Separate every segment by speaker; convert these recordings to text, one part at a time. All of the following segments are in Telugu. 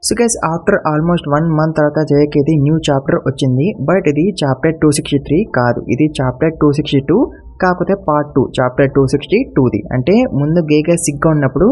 Speaker 1: So guys after almost 1 month తర్వాత జేకేది న్యూ చాప్టర్ వచ్చింది. బట్ ఇది చాప్టర్ 263 కాదు, ఇది చాప్టర్ 262 కాకపోతే పార్ట్ 2 చాప్టర్ 262ది. అంటే ముందు గేగా సిగ్గా ఉన్నప్పుడు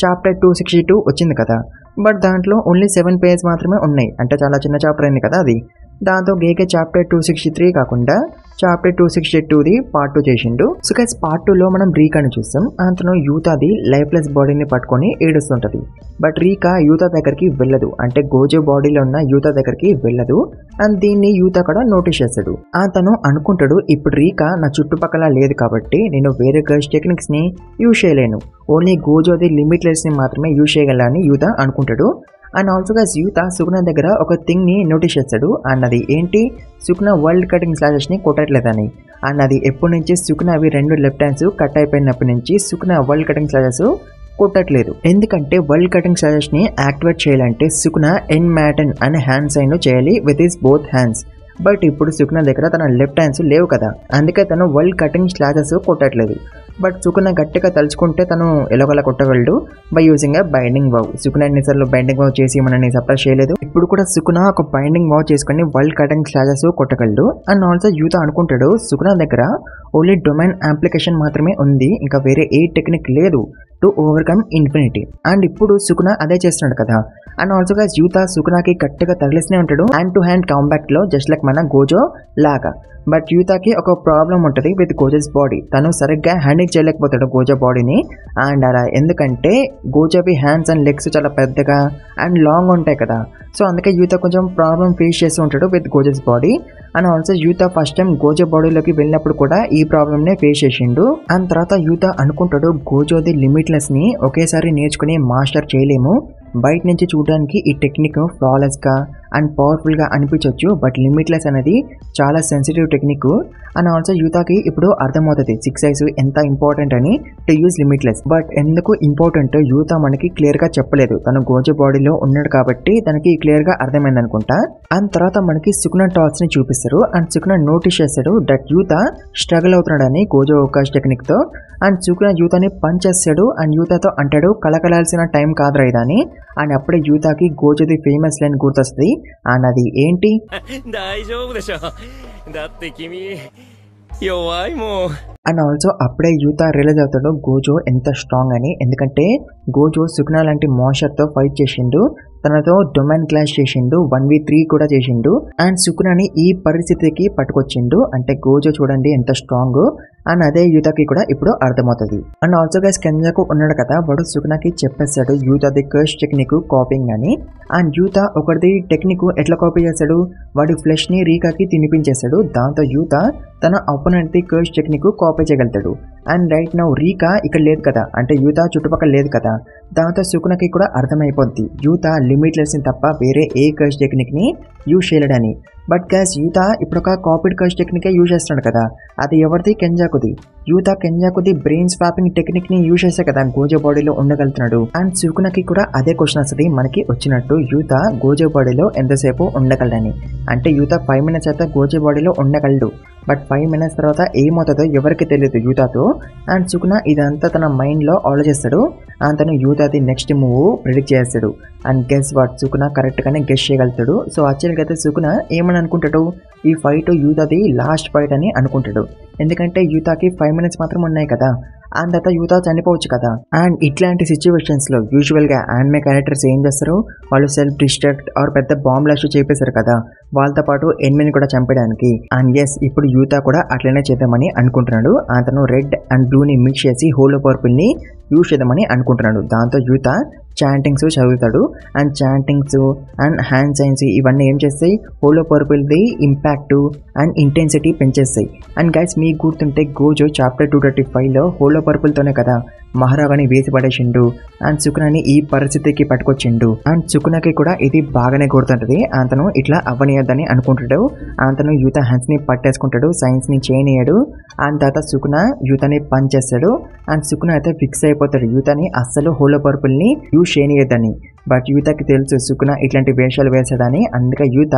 Speaker 1: చాప్టర్ 262 వచ్చింది కదా, బట్ దాంట్లో ఓన్లీ 7 pages మాత్రమే ఉన్నాయి. అంటే చాలా చిన్న చాప్టర్ అయింది కదా అది. దాంతో గేకే చాప్టర్ 263 కాకుండా చాప్టర్ 262ది పార్ట్ 2 చేసిండు. సో గైస్ పార్ట్ 2లో మనం రీకాని చూస్తాం. అతను యూతాది లైఫ్లెస్ బాడీని పట్టుకొని ఏడుస్తుంటది. బట్ రీకా యూతా దగ్గరికి వెళ్ళదు, అంటే గోజో బాడీలో ఉన్న యూతా దగ్గరికి వెళ్ళదు. అండ్ దీన్ని యూతా కూడా నోటీస్ చేస్తాడు. అతను అనుకుంటాడు, ఇప్పుడు రీకా నా చుట్టుపక్కల లేదు కాబట్టి నేను వేరే గర్ల్స్ టెక్నిక్స్ ని యూజ్ చేయలేను, ఓన్లీ గోజోది లిమిట్లెస్ ని మాత్రమే యూజ్ చేయగలని యూతా అనుకుంటాడు. అండ్ ఆల్సో గైస్ యూతా సుగుణ దగ్గర ఒక థింగ్ ని నోటీస్ చేస్తాడు. అండ్ అది ఏంటి, సుగుణ వరల్డ్ కటింగ్ స్లాషెస్ ని కొట్టట్లేదని. అండ్ అది ఎప్పటి నుంచి సుగుణ అవి 2 లెఫ్ట్ హ్యాండ్స్ కట్ అయిపోయినప్పటి నుంచి సుగుణ వరల్డ్ కటింగ్ స్లాషెస్ కొట్టట్లేదు. ఎందుకంటే వరల్డ్ కటింగ్ స్లాషెస్ ని యాక్టివేట్ చేయాలంటే సుగుణ ఎన్ మ్యాటన్ అనే హ్యాండ్ సైన్ చేయాలి with his both hands. But ఇప్పుడు సుగుణ దగ్గర తన లెఫ్ట్ హ్యాండ్స్ లేవు కదా, అందుకే తను వరల్డ్ కటింగ్ స్లాషెస్ కొట్టట్లేదు. బట్ సుగుణ గట్టిగా తలుచుకుంటే తను ఎలాగోలా కొట్టగలడు by using a binding vow. Sukuna ఎన్నిసార్లు బైండింగ్ వావ్ చేసి మనని సప్రెస్ చేయలేదు. ఇప్పుడు కూడా సుగుణ ఒక బైండింగ్ వావ్ చేసుకుని వరల్డ్ కటింగ్ స్లాషెస్ కొట్టగలడు. అండ్ ఆల్సో యూతా అనుకుంటాడు సుగుణ దగ్గర ఓన్లీ డొమైన్ అప్లికేషన్ మాత్రమే ఉంది, ఇంకా వేరే ఏ టెక్నిక్ లేదు టు ఓవర్కమ్ ఇన్ఫినిటీ. అండ్ ఇప్పుడు సుగుణ అదే చేస్తున్నాడు కదా. అండ్ ఆల్సో గైస్ యూతా సుగుణకి గట్టిగా తగిలిస్తూనే ఉంటాడు హ్యాండ్ టు హ్యాండ్ కాంబాక్ట్ లో, జస్ట్ లైక్ మన గోజో లాగా. బట్ యూతాకి ఒక ప్రాబ్లం ఉంటుంది విత్ గోజోస్ బాడీ, తను సరిగ్గా హ్యాండిల్ చేయలేకపోతాడు గోజో బాడీని. అండ్ అలా ఎందుకంటే గోజోవి హ్యాండ్స్ అండ్ లెగ్స్ చాలా పెద్దగా అండ్ లాంగ్ ఉంటాయి కదా, సో అందుకే యూతా కొంచెం ప్రాబ్లం ఫేస్ చేస్తూ ఉంటాడు with Gojo's body. And also Yuta first time Gojo బాడీలోకి వెళ్ళినప్పుడు కూడా ఈ ప్రాబ్లమ్ నే ఫేస్ చేసిండు. అండ్ తర్వాత యూతా అనుకుంటాడు గోజోది లిమిట్లెస్ ని ఒకేసారి నేర్చుకుని మాస్టర్ చేయలేము, బయట నుంచి చూడడానికి ఈ టెక్నిక్ ఫ్లాలెస్ గా అండ్ పవర్ఫుల్ గా అనిపించవచ్చు, బట్ లిమిట్లెస్ అనేది చాలా సెన్సిటివ్ టెక్నిక్. అండ్ ఆల్సో యూతాకి ఇప్పుడు అర్థమవుతుంది 6 eyes ఎంత ఇంపార్టెంట్ అని టు యూజ్ లిమిట్లెస్. బట్ ఎందుకు ఇంపార్టెంట్ యూతా మనకి క్లియర్ గా చెప్పలేదు, తను గోజో బాడీలో ఉన్నాడు కాబట్టి తనకి క్లియర్ గా అర్థమైంది అనుకుంటా. అండ్ తర్వాత మనకి సుగుణ టాట్స్ ని చూపిస్తారు. అండ్ సుగుణ నోటీస్ చేస్తాడు దట్ యూతా స్ట్రగుల్ అవుతున్నాడని గోజో ఓకాష్ టెక్నిక్ తో. అండ్ సుగుణ యూతాని పంచ్ చేస్తాడు. అండ్ యూతాతో అంటాడు కలకలాల్సిన టైం కాదురా ఇదని. అండ్ అప్పుడే యూతాకి గోజోది ఫేమస్ లైన్ గుర్తొస్తుంది. అండ్ అది ఏంటి, అండ్ ఆల్సో అప్పుడే యూతా రియలైజ్ అవుతాడు గోజో ఎంత స్ట్రాంగ్ అని. ఎందుకంటే గోజో సుగుణ లాంటి మాస్టర్ తో ఫైట్ చేసిండు, తనతో డొమైన్ క్లాష్ చేసిండు, 1v3 కూడా చేసిండు. అండ్ సుగుణని ఈ పరిస్థితికి పట్టుకొచ్చిండు, అంటే గోజో చూడండి ఎంత స్ట్రాంగ్. అండ్ అదే యూతాకి కూడా ఇప్పుడు అర్థమవుతుంది. అండ్ ఆల్సో గైస్ కెంజాకు ఉన్నాడు కదా, వాడు సుగుణకి చెప్పేస్తాడు యూతాది కర్స్ టెక్నిక్ కాపింగ్ అని. అండ్ యూతా ఒకటిది టెక్నిక్ ఎట్లా కాపీ చేస్తాడు, వాడి ఫ్లెష్ ని రీకాకి తినిపించేస్తాడు. దాంతో యూతా తన opponent the curse technique copy చేయగలుగుతాడు. అండ్ రైట్ నౌ రీకా ఇక్కడ లేదు కదా, అంటే యూతా చుట్టుపక్కల లేదు కదా, దాంతో సుగుణకి కూడా అర్థమైపోద్ది యూతా లిమిట్లెస్ ని తప్ప వేరే ఏ కర్స్ టెక్నిక్ ని యూజ్ చేయలేడని. బట్ గైస్ యూతా ఇప్పుడు ఒక కాపీడ్ కర్స్ టెక్నికే యూజ్ చేస్తున్నాడు కదా, అది ఎవరిది, కెంజాకుది. యూతా కెంజాకుది బ్రెయిన్ స్వాపింగ్ టెక్నిక్ ని యూజ్ చేస్తే కదా గోజో బాడీలో ఉండగలుగుతున్నాడు. అండ్ సుగుణకి కూడా అదే క్వశ్చన్ వస్తుంది మనకి వచ్చినట్టు, యూతా గోజో బాడీలో ఎంతసేపు ఉండగలడని. అంటే యూతా 5 minutes అయితే గోజో బాడీలో ఉండగలడు, బట్ 5 minutes తర్వాత ఏమవుతుందో ఎవరికి తెలియదు యూతాతో. అండ్ సుగుణ ఇదంతా తన మైండ్ లో ఆలోచిస్తాడు. అండ్ తను యూతాది నెక్స్ట్ మూవ్ ప్రిడిక్ట్ చేస్తాడు. And guess what, Suguna correct గానే గెస్ చేయగలుగుతాడు. సో యాక్చువల్గా అయితే సుగుణ ఏమని అనుకుంటాడు, ఈ ఫైట్ యూతాది లాస్ట్ ఫైట్ అని అనుకుంటాడు. ఎందుకంటే యూతాకి 5 minutes మాత్రం ఉన్నాయి కదా, అండ్ తర్వాత యూతా చనిపోవచ్చు కదా. అండ్ ఇట్లాంటి సిచ్యువేషన్స్ లో యూజువల్ గా యానిమే క్యారెక్టర్స్ ఏం చేస్తారు, వాళ్ళు సెల్ఫ్ డిస్ట్రక్ట్ ఆర్ పెద్ద బాంబ్ బ్లాస్ట్ చేపేశారు కదా, వాళ్ళతో పాటు ఎనిమిని కూడా చంపడానికి. అండ్ ఎస్ ఇప్పుడు యూతా కూడా అట్లనే చేద్దామని అనుకుంటున్నాడు. అతను రెడ్ అండ్ బ్లూ ని మిక్స్ చేసి హోలో పర్పుల్ ని యూజ్ చేద్దామని అనుకుంటున్నాడు. దాంతో యూతా చాంటింగ్స్ చదువుతాడు. And chantings and hand signs ఇవన్నీ ఏం చేస్తాయి, hollow purple the impact and intensity పెంచేస్తాయి. అండ్ గైస్ మీకు గుర్తుంటే గోజో చాప్టర్ 235లో హోలో పర్పుల్ తోనే కదా మహారాగాని వేసి పడేసిండు అండ్ సుకునాని ఈ పరిస్థితికి పట్టుకొచ్చిండు. అండ్ సుకునకి కూడా ఇది బాగానే గుర్తుంటది. అతను ఇట్లా అవ్వనియద్దని అనుకుంటాడు. అతను యూత హ్యాండ్స్ ని పట్టేసుకుంటాడు, సైన్స్ ని చేయనియడు. అండ్ తర్వాత సుకున యూతని పంచ్ చేస్తాడు. అండ్ సుకున అయితే ఫిక్స్ అయిపోతాడు యూతని అస్సలు హోలో పర్పుల్ ని యూజ్ చేయనియద్దని. బట్ యూతకి తెలుసు సుకున ఇట్లాంటి వేషాలు వేసాడని, అందుకే యూత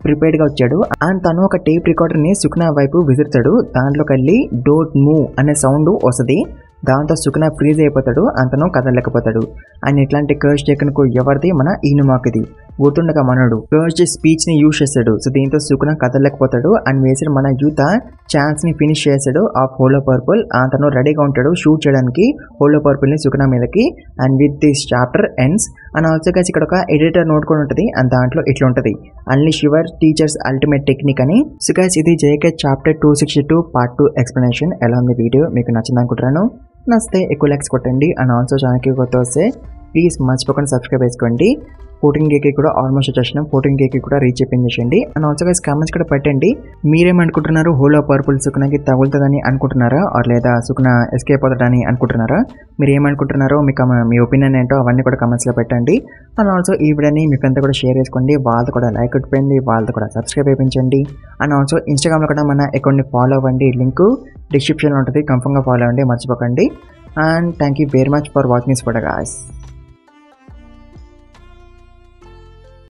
Speaker 1: ప్రిపేర్డ్ గా వచ్చాడు. అండ్ తను ఒక టేప్ రికార్డర్ ని సుకున వైపు విసురుతాడు. దాంట్లోకి వెళ్ళి డోంట్ మూవ్ అనే సౌండ్ వస్తుంది. దాంతో సుకున ఫ్రీజ్ అయిపోతాడు, అంతను కదలలేకపోతాడు. అండ్ ఇట్లాంటి కర్జ్ టేకన్కు ఎవరిది? మన ఈనుమాకిది. గుర్తుండగా మనడు కర్జ్ స్పీచ్ని యూజ్ చేస్తాడు. సో దీంతో సుకున కదలలేకపోతాడు. అండ్ వేసిన మన యూత ఛాన్స్ని ఫినిష్ చేస్తాడు ఆఫ్ హోలో పర్పుల్. అతను రెడీగా ఉంటాడు షూట్ చేయడానికి హోలో పర్పుల్ని సుకున మీదకి. And with this chapter ends. And also guys ఇక్కడ ఒక ఎడిటర్ నోట్ కూడా ఉంటుంది. అండ్ దాంట్లో ఇట్లా ఉంటుంది, unleash your teachers ultimate technique అని. సో గైస్ ఇది జేకే చాప్టర్ 262 పార్ట్ 2 ఎక్స్ప్లెనేషన్. ఎలా ఉంది వీడియో? మీకు నచ్చింది అనుకుంటున్నాను. నచ్చితే ఎక్కువ లైక్స్ కొట్టండి. అండ్ ఆల్సో ఛానల్కి కొత్త వస్తే ప్లీజ్ మర్చిపోకుండా సబ్స్క్రైబ్ చేసుకోండి. 14K కూడా ఆల్మోస్ట్ వచ్చేసినాం. 14K కూడా రీచ్ చేయండి. అండ్ ఆల్సో గైస్ కామెంట్స్ కూడా పెట్టండి, మీరేమనుకుంటున్నారు? హోలో పర్పుల్ సుకునకి తగులుతుందని అనుకుంటున్నారా, ఆర్ లేదా సుకున ఎస్కేప్ అవుతాడని అనుకుంటున్నారా? మీరు ఏమనుకుంటున్నారో మీ ఒపీనియన్ ఏంటో అవన్నీ కూడా కామెంట్స్లో పెట్టండి. అండ్ ఆల్సో ఈ వీడియోని మీకంతా కూడా షేర్ చేసుకోండి. వాళ్ళతో కూడా లైక్ కొట్టిపోయింది, వాళ్ళతో కూడా సబ్స్క్రైబ్ అయిపించండి. అండ్ ఆల్సో ఇన్స్టాగ్రామ్లో కూడా మన అకౌంట్ని ఫాలో అవ్వండి, లింక్ డిస్క్రిప్షన్లో ఉంటుంది, కన్ఫర్మ్గా ఫాలో అవ్వండి, మర్చిపోకండి. And thank you very much for watching this video guys.